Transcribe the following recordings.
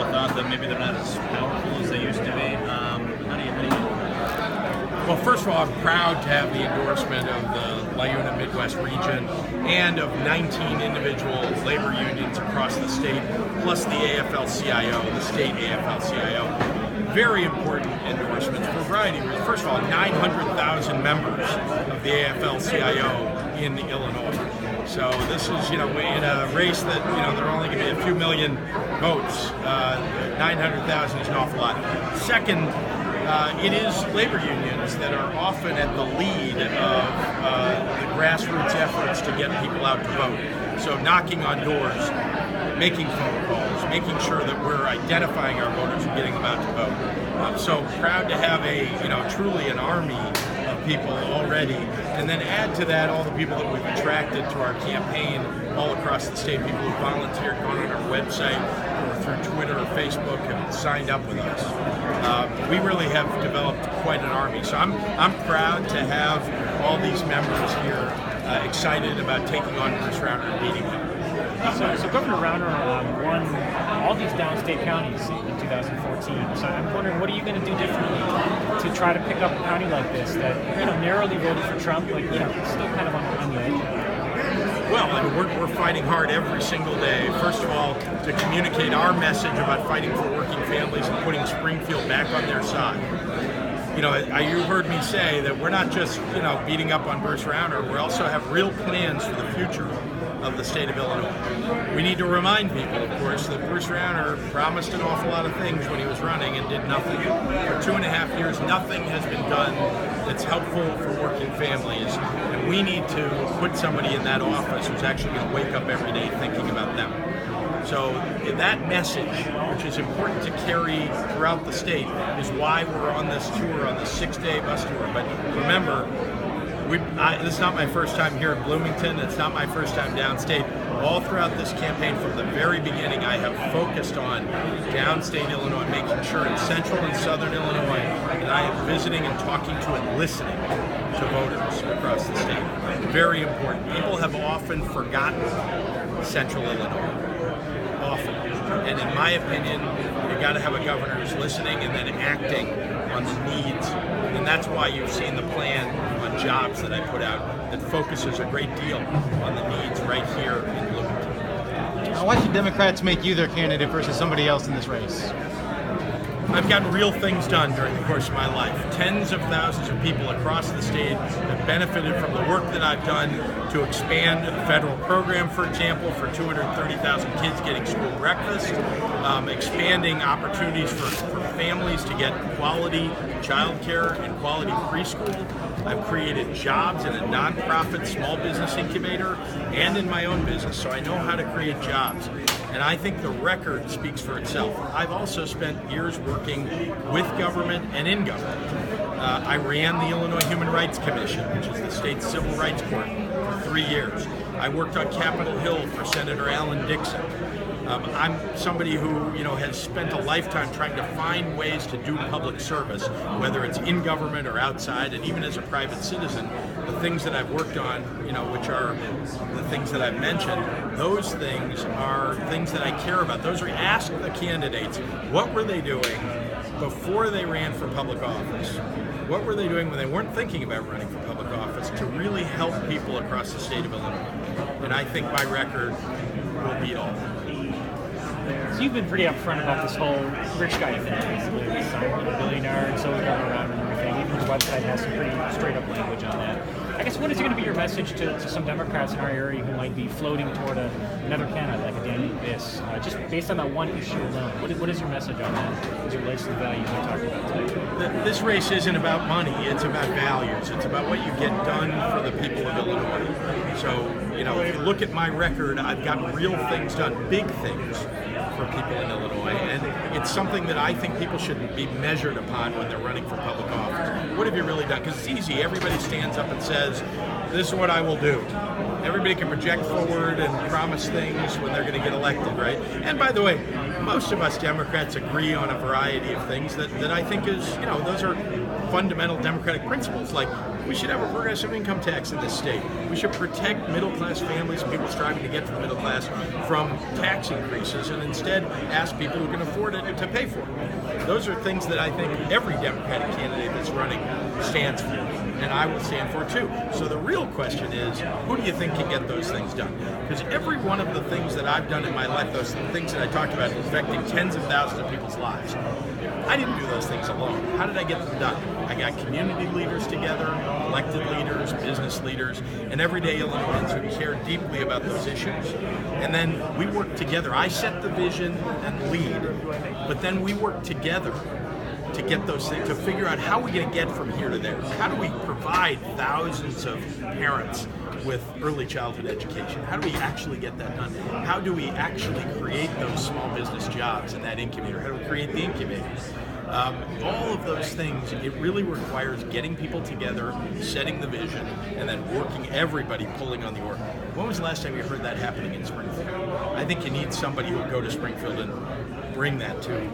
people thought that maybe they're not as powerful as they used to be. How do you Well, first of all, I'm proud to have the endorsement of the LiUNA Midwest region and of 19 individual labor unions across the state, plus the AFL-CIO, the state AFL-CIO. Very important endorsements for a variety of reasons. First of all, 900,000 members of the AFL-CIO in Illinois. So this is, in a race that, there are only going to be a few million votes. 900,000 is an awful lot. Second, it is labor unions that are often at the lead of the grassroots efforts to get people out to vote. So knocking on doors, making phone calls, making sure that we're identifying our voters and getting them out to vote. So proud to have truly an army of people already, and then add to that all the people that we've attracted to our campaign all across the state, people who volunteered, gone on our website, or through Twitter or Facebook, have signed up with us. We really have developed quite an army. So I'm proud to have all these members here excited about taking on Bruce Rauner and beating him. So Governor Rauner won all these downstate counties in 2014. So I'm wondering, what are you going to do differently to try to pick up a county like this that narrowly voted for Trump, still kind of on the edge? Well, we're fighting hard every single day. First of all, to communicate our message about fighting for working families and putting Springfield back on their side. You heard me say that we're not just, beating up on Bruce Rauner. We also have real plans for the future of the state of Illinois. We need to remind people, of course, that Bruce Rauner promised an awful lot of things when he was running and did nothing. For 2.5 years, nothing has been done that's helpful for working families, and we need to put somebody in that office who's actually going to wake up every day thinking about them. So that message, which is important to carry throughout the state, is why we're on this tour, on this 6-day bus tour. But remember, this is not my first time here in Bloomington. It's not my first time downstate. All throughout this campaign, from the very beginning, I have focused on downstate Illinois, making sure in central and southern Illinois that I am visiting and talking to and listening to voters across the state. Very important. People have often forgotten central Illinois. Often. And in my opinion, you got to have a governor who's listening and then acting on the needs. And that's why you've seen the plan on jobs that I put out that focuses a great deal on the needs right here in Bloomington. Now, why should Democrats make you their candidate versus somebody else in this race? I've gotten real things done during the course of my life. Tens of thousands of people across the state have benefited from the work that I've done to expand the federal program, for example, for 230,000 kids getting school breakfast, expanding opportunities for families to get quality childcare and quality preschool. I've created jobs in a nonprofit small business incubator and in my own business, so I know how to create jobs. And I think the record speaks for itself. I've also spent years working with government and in government. I ran the Illinois Human Rights Commission, which is the state's civil rights court, for 3 years. I worked on Capitol Hill for Senator Alan Dixon. I'm somebody who, has spent a lifetime trying to find ways to do public service, whether it's in government or outside, and even as a private citizen. The things that I've worked on, which are the things that I've mentioned, those things are things that I care about. Those are, ask the candidates, what were they doing before they ran for public office? What were they doing when they weren't thinking about running for public office to really help people across the state of Illinois? And I think my record will beat all. So you've been pretty upfront about this whole rich guy thing, basically. This billionaire and so Governor Rauner and everything. Even your website has some pretty straight up language on that. I guess, what is going to be your message to some Democrats in our area who might be floating toward another candidate like a Daniel Biss, just based on that one issue alone? What is your message on that as it relates to the values we're talking about today? This race isn't about money, it's about values. It's about what you get done for the people of Illinois. So, if you look at my record, I've got real things done, big things for people in Illinois, and it's something that I think people should be measured upon when they're running for public office. What have you really done? Because it's easy. Everybody stands up and says, this is what I will do. Everybody can project forward and promise things when they're going to get elected, right? And by the way, most of us Democrats agree on a variety of things that I think is, those are fundamental democratic principles, like We should have a progressive income tax in this state. We should protect middle-class families and people striving to get to the middle class from tax increases, and instead ask people who can afford it to pay for it. Those are things that I think every Democratic candidate that's running stands for, and I will stand for too. So the real question is, who do you think can get those things done? Because every one of the things that I've done in my life, those things that I talked about affecting tens of thousands of people's lives, I didn't do those things alone. How did I get them done? I got community leaders together, elected leaders, business leaders, and everyday Illinoisans who care deeply about those issues. And then we worked together. I set the vision and lead, but then we worked together to get those things, to figure out how we're going to get from here to there. How do we provide thousands of parents with early childhood education? How do we actually get that done? How do we actually create those small business jobs in that incubator? How do we create the incubators? All of those things, it really requires getting people together, setting the vision, and then working, everybody pulling on the oar. When was the last time you heard that happening in Springfield? I think you need somebody who will go to Springfield and bring that to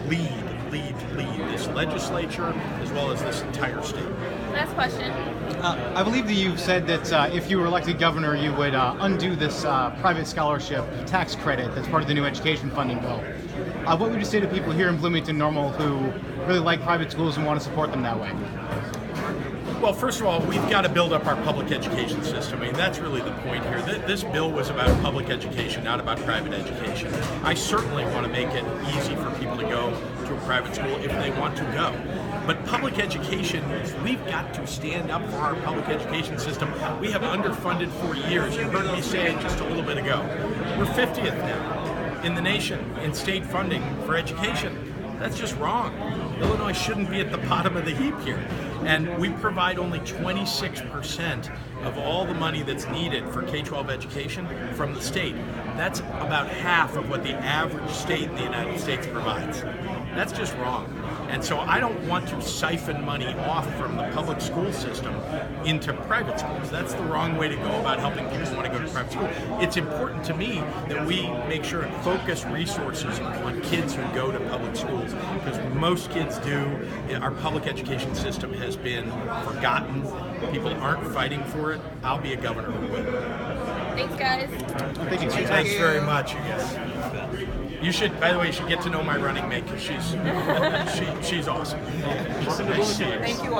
lead this legislature as well as this entire state. Last question. I believe that you've said that if you were elected governor, you would undo this private scholarship tax credit that's part of the new education funding bill. What would you say to people here in Bloomington Normal who really like private schools and want to support them that way? Well, first of all, we've got to build up our public education system. I mean, that's really the point here. This bill was about public education, not about private education. I certainly want to make it easy for people to go to a private school if they want to go. But public education, we've got to stand up for our public education system. We have underfunded for years. You heard me say it just a little bit ago. We're 50th now in the nation in state funding for education. That's just wrong. Illinois shouldn't be at the bottom of the heap here. And we provide only 26% of all the money that's needed for K-12 education from the state. That's about half of what the average state in the United States provides. That's just wrong. And so I don't want to siphon money off from the public school system into private schools. That's the wrong way to go about helping people who want to go to private school. It's important to me that we make sure and focus resources on kids who go to public schools, because most kids do. Our public education system has been forgotten. People aren't fighting for it. I'll be a governor who will. Thanks, guys. Thank you. Thanks very much, you guys. You should, by the way, you should get to know my running mate, because she's awesome. Nice to see you. Thank you all.